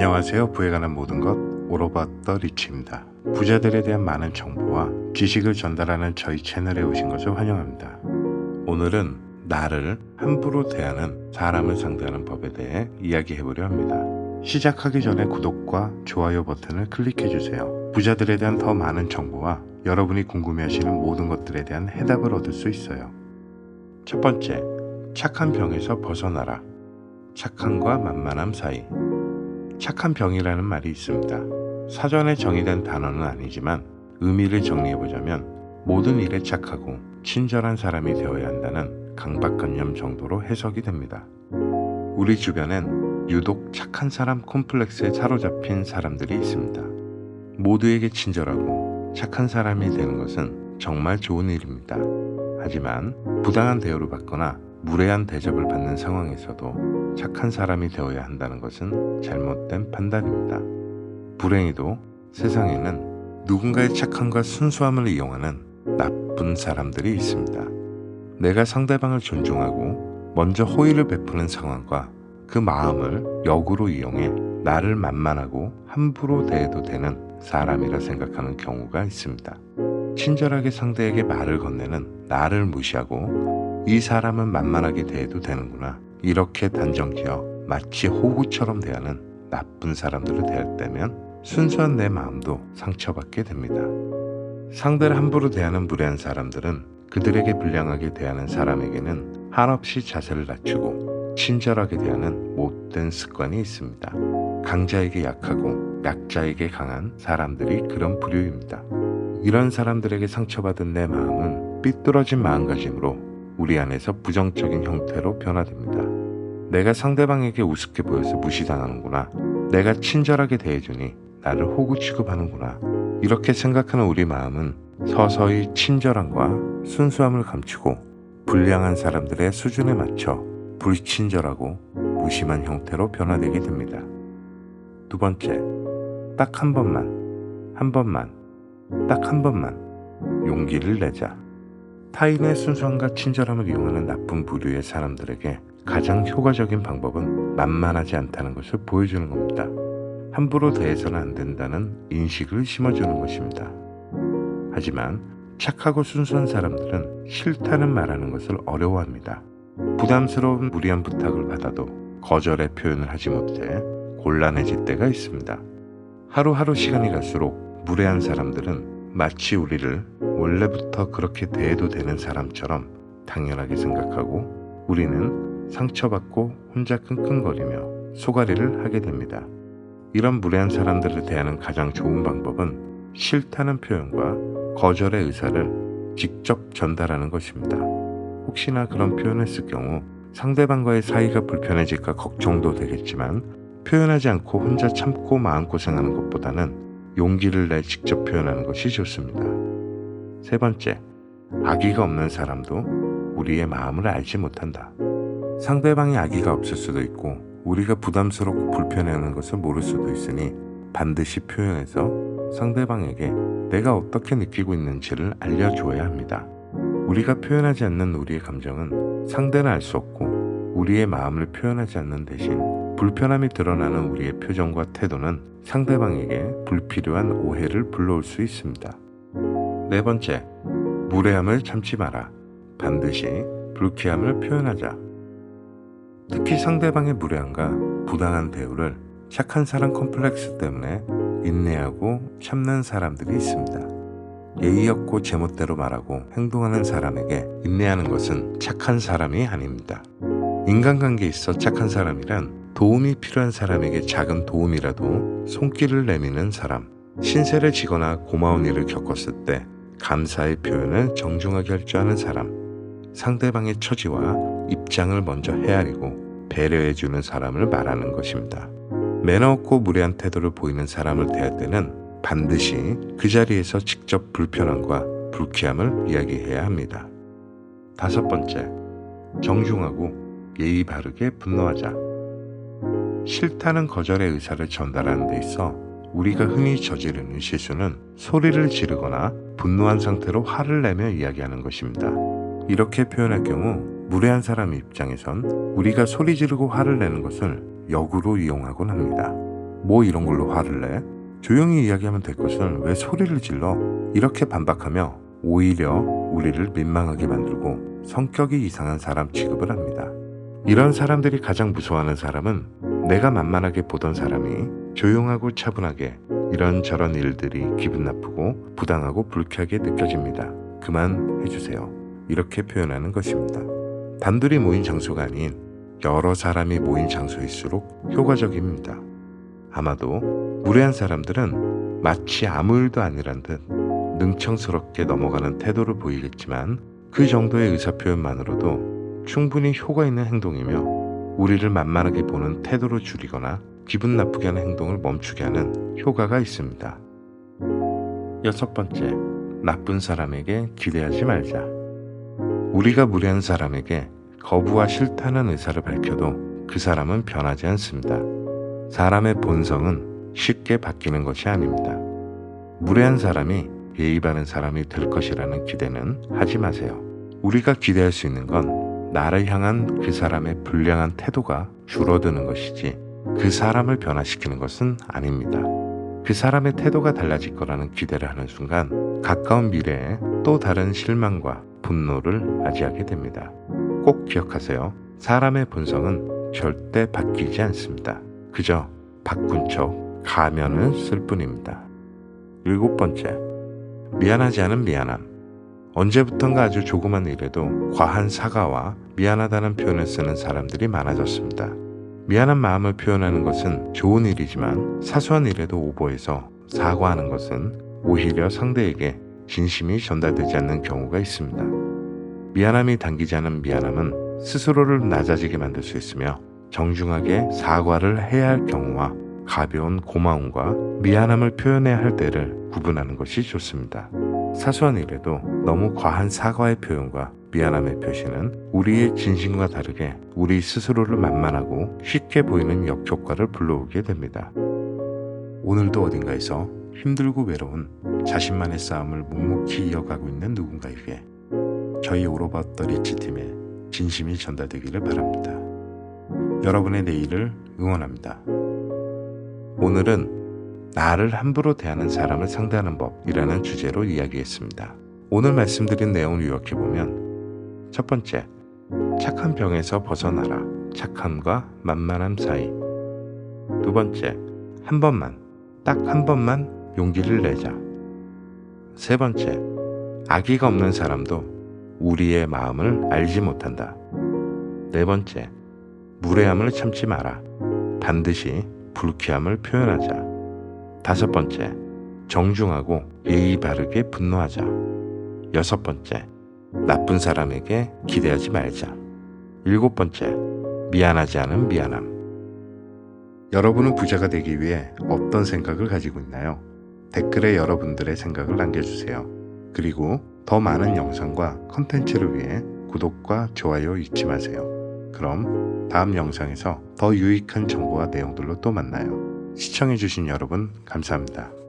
안녕하세요. 부에 관한 모든 것 오로바더 리치입니다. 부자들에 대한 많은 정보와 지식을 전달하는 저희 채널에 오신 것을 환영합니다. 오늘은 나를 함부로 대하는 사람을 상대하는 법에 대해 이야기해보려 합니다. 시작하기 전에 구독과 좋아요 버튼을 클릭해주세요. 부자들에 대한 더 많은 정보와 여러분이 궁금해하시는 모든 것들에 대한 해답을 얻을 수 있어요. 첫 번째, 착한 병에서 벗어나라. 착함과 만만함 사이. 착한 병이라는 말이 있습니다. 사전에 정의된 단어는 아니지만 의미를 정리해보자면 모든 일에 착하고 친절한 사람이 되어야 한다는 강박관념 정도로 해석이 됩니다. 우리 주변엔 유독 착한 사람 콤플렉스에 사로잡힌 사람들이 있습니다. 모두에게 친절하고 착한 사람이 되는 것은 정말 좋은 일입니다. 하지만 부당한 대우를 받거나 무례한 대접을 받는 상황에서도 착한 사람이 되어야 한다는 것은 잘못된 판단입니다. 불행히도 세상에는 누군가의 착함과 순수함을 이용하는 나쁜 사람들이 있습니다. 내가 상대방을 존중하고 먼저 호의를 베푸는 상황과 그 마음을 역으로 이용해 나를 만만하고 함부로 대해도 되는 사람이라 생각하는 경우가 있습니다. 친절하게 상대에게 말을 건네는 나를 무시하고 이 사람은 만만하게 대해도 되는구나, 이렇게 단정지어 마치 호구처럼 대하는 나쁜 사람들을 대할 때면 순수한 내 마음도 상처받게 됩니다. 상대를 함부로 대하는 무례한 사람들은 그들에게 불량하게 대하는 사람에게는 한없이 자세를 낮추고 친절하게 대하는 못된 습관이 있습니다. 강자에게 약하고 약자에게 강한 사람들이 그런 부류입니다. 이런 사람들에게 상처받은 내 마음은 삐뚤어진 마음가짐으로 우리 안에서 부정적인 형태로 변화됩니다. 내가 상대방에게 우습게 보여서 무시당하는구나, 내가 친절하게 대해주니 나를 호구 취급하는구나, 이렇게 생각하는 우리 마음은 서서히 친절함과 순수함을 감추고 불량한 사람들의 수준에 맞춰 불친절하고 무심한 형태로 변화되게 됩니다. 두 번째, 딱 한 번만, 딱 한 번만 용기를 내자. 타인의 순수함과 친절함을 이용하는 나쁜 부류의 사람들에게 가장 효과적인 방법은 만만하지 않다는 것을 보여주는 겁니다. 함부로 대해서는 안 된다는 인식을 심어주는 것입니다. 하지만 착하고 순수한 사람들은 싫다는 말하는 것을 어려워합니다. 부담스러운 무리한 부탁을 받아도 거절의 표현을 하지 못해 곤란해질 때가 있습니다. 하루하루 시간이 갈수록 무례한 사람들은 마치 우리를 원래부터 그렇게 대해도 되는 사람처럼 당연하게 생각하고 우리는 상처받고 혼자 끙끙거리며 소가리를 하게 됩니다. 이런 무례한 사람들을 대하는 가장 좋은 방법은 싫다는 표현과 거절의 의사를 직접 전달하는 것입니다. 혹시나 그런 표현을 쓸 경우 상대방과의 사이가 불편해질까 걱정도 되겠지만 표현하지 않고 혼자 참고 마음고생하는 것보다는 용기를 내 직접 표현하는 것이 좋습니다. 세 번째, 악의가 없는 사람도 우리의 마음을 알지 못한다. 상대방이 악의가 없을 수도 있고 우리가 부담스럽고 불편해하는 것을 모를 수도 있으니 반드시 표현해서 상대방에게 내가 어떻게 느끼고 있는지를 알려주어야 합니다. 우리가 표현하지 않는 우리의 감정은 상대는 알 수 없고 우리의 마음을 표현하지 않는 대신 불편함이 드러나는 우리의 표정과 태도는 상대방에게 불필요한 오해를 불러올 수 있습니다. 네 번째, 무례함을 참지 마라. 반드시 불쾌함을 표현하자. 특히 상대방의 무례함과 부당한 대우를 착한 사람 컴플렉스 때문에 인내하고 참는 사람들이 있습니다. 예의 없고 제멋대로 말하고 행동하는 사람에게 인내하는 것은 착한 사람이 아닙니다. 인간관계에 있어 착한 사람이란 도움이 필요한 사람에게 작은 도움이라도 손길을 내미는 사람, 신세를 지거나 고마운 일을 겪었을 때 감사의 표현을 정중하게 할 줄 아는 사람, 상대방의 처지와 입장을 먼저 헤아리고 배려해주는 사람을 말하는 것입니다. 매너 없고 무례한 태도를 보이는 사람을 대할 때는 반드시 그 자리에서 직접 불편함과 불쾌함을 이야기해야 합니다. 다섯 번째, 정중하고 예의 바르게 분노하자. 싫다는 거절의 의사를 전달하는 데 있어 우리가 흔히 저지르는 실수는 소리를 지르거나 분노한 상태로 화를 내며 이야기하는 것입니다. 이렇게 표현할 경우 무례한 사람 입장에선 우리가 소리 지르고 화를 내는 것을 역으로 이용하곤 합니다. 뭐 이런 걸로 화를 내? 조용히 이야기하면 될 것을 왜 소리를 질러? 이렇게 반박하며 오히려 우리를 민망하게 만들고 성격이 이상한 사람 취급을 합니다. 이런 사람들이 가장 무서워하는 사람은 내가 만만하게 보던 사람이 조용하고 차분하게 이런저런 일들이 기분 나쁘고 부당하고 불쾌하게 느껴집니다. 그만해주세요. 이렇게 표현하는 것입니다. 단둘이 모인 장소가 아닌 여러 사람이 모인 장소일수록 효과적입니다. 아마도 무례한 사람들은 마치 아무 일도 아니란 듯 능청스럽게 넘어가는 태도를 보이겠지만 그 정도의 의사표현만으로도 충분히 효과 있는 행동이며 우리를 만만하게 보는 태도를 줄이거나 기분 나쁘게 하는 행동을 멈추게 하는 효과가 있습니다. 6번째, 나쁜 사람에게 기대하지 말자. 우리가 무례한 사람에게 거부와 싫다는 의사를 밝혀도 그 사람은 변하지 않습니다. 사람의 본성은 쉽게 바뀌는 것이 아닙니다. 무례한 사람이 예의 바른 사람이 될 것이라는 기대는 하지 마세요. 우리가 기대할 수 있는 건 나를 향한 그 사람의 불량한 태도가 줄어드는 것이지 그 사람을 변화시키는 것은 아닙니다. 그 사람의 태도가 달라질 거라는 기대를 하는 순간 가까운 미래에 또 다른 실망과 분노를 맞이하게 됩니다. 꼭 기억하세요. 사람의 본성은 절대 바뀌지 않습니다. 그저 바꾼 척 가면을 쓸 뿐입니다. 7번째, 미안하지 않은 미안함. 언제부턴가 아주 조그만 일에도 과한 사과와 미안하다는 표현을 쓰는 사람들이 많아졌습니다. 미안한 마음을 표현하는 것은 좋은 일이지만 사소한 일에도 오버해서 사과하는 것은 오히려 상대에게 진심이 전달되지 않는 경우가 있습니다. 미안함이 담기지 않은 미안함은 스스로를 낮아지게 만들 수 있으며 정중하게 사과를 해야 할 경우와 가벼운 고마움과 미안함을 표현해야 할 때를 구분하는 것이 좋습니다. 사소한 일에도 너무 과한 사과의 표현과 미안함의 표시는 우리의 진심과 다르게 우리 스스로를 만만하고 쉽게 보이는 역효과를 불러오게 됩니다. 오늘도 어딘가에서 힘들고 외로운 자신만의 싸움을 묵묵히 이어가고 있는 누군가에게 저희 오로바 더 리치 팀의 진심이 전달되기를 바랍니다. 여러분의 내일을 응원합니다. 오늘은 나를 함부로 대하는 사람을 상대하는 법이라는 주제로 이야기했습니다. 오늘 말씀드린 내용을 요약해보면 첫 번째, 착한 병에서 벗어나라. 착함과 만만함 사이. 두 번째, 한 번만, 딱 한 번만 용기를 내자. 세 번째, 악의가 없는 사람도 우리의 마음을 알지 못한다. 네 번째, 무례함을 참지 마라. 반드시 불쾌함을 표현하자. 다섯 번째, 정중하고 예의 바르게 분노하자. 여섯 번째, 나쁜 사람에게 기대하지 말자. 일곱 번째, 미안하지 않은 미안함. 여러분은 부자가 되기 위해 어떤 생각을 가지고 있나요? 댓글에 여러분들의 생각을 남겨주세요. 그리고 더 많은 영상과 컨텐츠를 위해 구독과 좋아요 잊지 마세요. 그럼 다음 영상에서 더 유익한 정보와 내용들로 또 만나요. 시청해주신 여러분 감사합니다.